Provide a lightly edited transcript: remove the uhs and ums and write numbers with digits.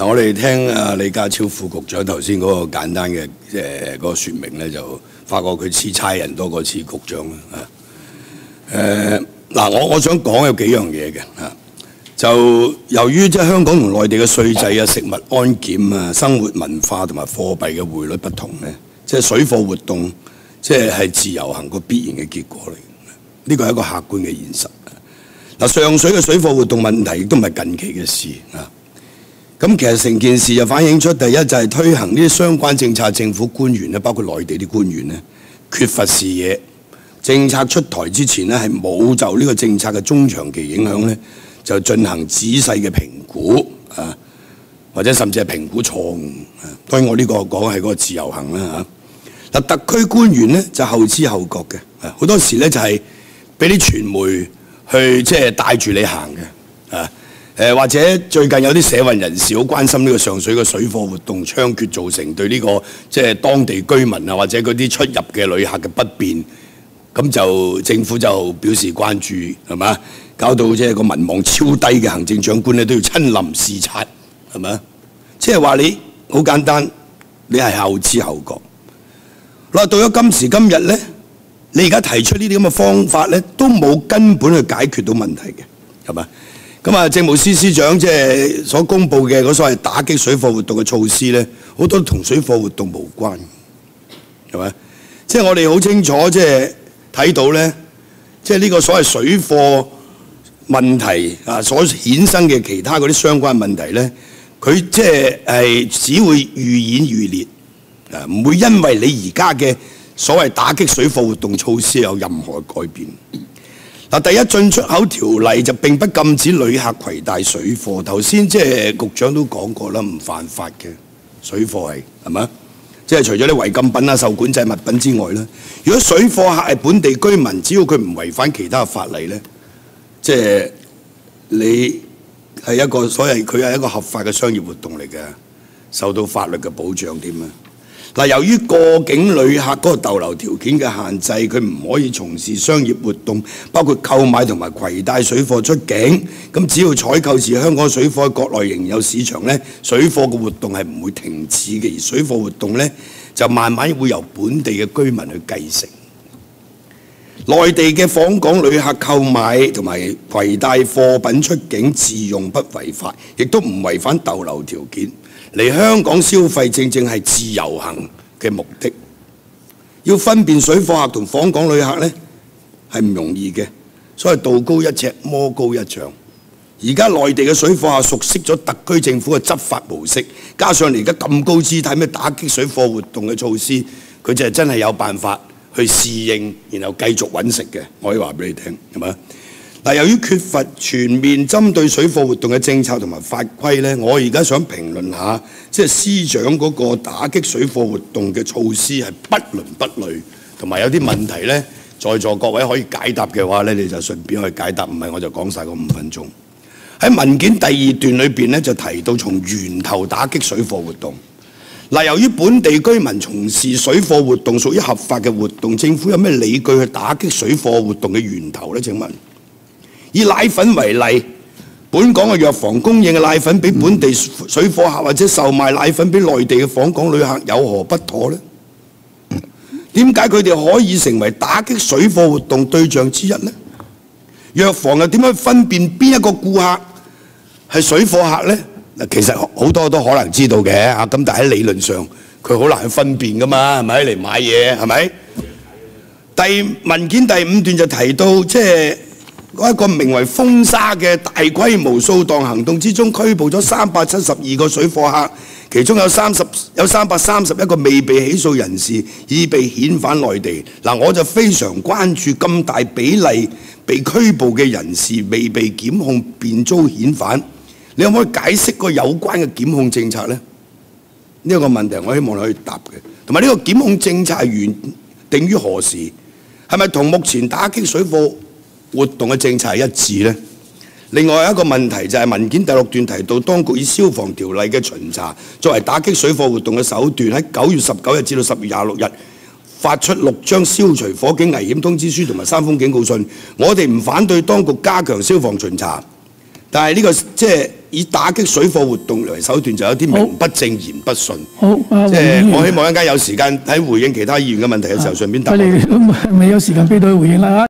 嗱，我哋聽李家超副局長頭先嗰個簡單嘅嗰個説明咧，就發覺佢似差人多過似局長啦。我想講有幾樣嘢嘅就由於即係香港同內地嘅稅制啊、食物安檢啊、生活文化同埋貨幣嘅匯率不同咧，即係水貨活動即係自由行個必然嘅結果嚟。呢個係一個客觀嘅現實。嗱，上水嘅水貨活動問題亦都唔係近期嘅事啊。咁其實成件事就反映出第一就係推行呢啲相關政策，政府官員咧，包括內地啲官員咧，缺乏視野。政策出台之前咧，係冇就呢個政策嘅中長期影響咧，就進行仔細嘅評估啊，或者甚至係評估錯誤。當然我呢個講係嗰個自由行啦嚇。嗱，特區官員咧就後知後覺嘅，好多時咧就係俾啲傳媒去即係帶住你行嘅啊。或者最近有啲社運人士好關心呢個上水嘅水貨活動猖獗，造成對呢個即係當地居民啊或者嗰啲出入嘅旅客嘅不便，咁就政府就表示關注，係嘛？搞到即係個民望超低嘅行政長官咧都要親臨視察，係咪？即係話你好簡單，你係後知後覺。嗱，到咗今時今日咧，你而家提出呢啲咁嘅方法咧，都冇根本去解決到問題嘅，係嘛？咁啊，政務司司長即係所公布嘅嗰所謂打擊水貨活動嘅措施咧，好多同水貨活動無關，係咪？即係我哋好清楚，即係睇到咧，即係呢個所謂水貨問題啊，所衍生嘅其他嗰啲相關問題咧，佢即係只會愈演愈烈，啊，唔會因為你而家嘅所謂打擊水貨活動措施有任何改變。嗱，第一，進出口條例就並不禁止旅客攜帶水貨。頭先即係局長都講過啦，唔犯法嘅水貨係咪？即係除咗啲違禁品啊、受管制物品之外咧，如果水貨客係本地居民，只要佢唔違反其他法例咧，即係你係一個所謂佢係一個合法嘅商業活動嚟嘅，受到法律嘅保障添啊！嗱，由於過境旅客嗰個逗留條件嘅限制，佢唔可以從事商業活動，包括購買同埋攜帶水貨出境。咁只要採購時香港水貨喺國內仍有市場咧，水貨嘅活動係唔會停止嘅，而水貨活動咧就慢慢會由本地嘅居民去繼承。內地嘅訪港旅客購買同埋攜帶貨品出境自用不違法，亦都唔違反逗留條件。嚟香港消費正正係自由行嘅目的，要分辨水貨客同訪港旅客呢係唔容易嘅，所以道高一尺魔高一丈。而家內地嘅水貨客熟悉咗特區政府嘅執法模式，加上而家咁高姿態咩打擊水貨活動嘅措施，佢就係真係有辦法去適應，然後繼續揾食嘅。我可以話俾你聽，係咪？嗱，由於缺乏全面針對水貨活動嘅政策同埋法規咧，我而家想評論下，即係司長嗰個打擊水貨活動嘅措施係不倫不類，同埋有啲問題咧，在座各位可以解答嘅話咧，你就順便去解答，唔係我就講晒嗰5分鐘。喺文件第2段裏邊咧，就提到從源頭打擊水貨活動。嗱，由於本地居民從事水貨活動屬於合法嘅活動，政府有咩理據去打擊水貨活動嘅源頭咧？請問？以奶粉為例，本港嘅藥房供應嘅奶粉俾本地水貨客或者售賣奶粉俾內地嘅訪港旅客有何不妥呢？點解佢哋可以成為打擊水貨活動對象之一呢？藥房又點樣分辨邊一個顧客係水貨客呢？嗱，其實好多都可能知道嘅嚇，咁但係喺理論上佢好難去分辨噶嘛，係咪嚟買嘢係咪？文件第5段就提到即係。嗰一個名為風沙嘅大規模掃蕩行動之中，拘捕咗372個水貨客，其中有331個未被起訴人士已被遣返內地。嗱，我就非常關注咁大比例被拘捕嘅人士未被檢控便遭遣返，你可唔可以解釋個有關嘅檢控政策呢？呢個問題我希望你可以答嘅，同埋呢個檢控政策係原定於何時？係咪同目前打擊水貨活動嘅政策係一致呢？另外一個問題就係文件第6段提到，當局以消防條例嘅巡查作為打擊水貨活動嘅手段，喺9月19日至到10月26日發出6張消除火警危險通知書同埋3封警告信。我哋唔反對當局加強消防巡查，但係呢個即係以打擊水貨活動為手段，就有啲名不正言不順。好，即係我希望一陣間有時間喺回應其他議員嘅問題嘅時候，順便答。佢哋都未有時間俾到佢回應啦。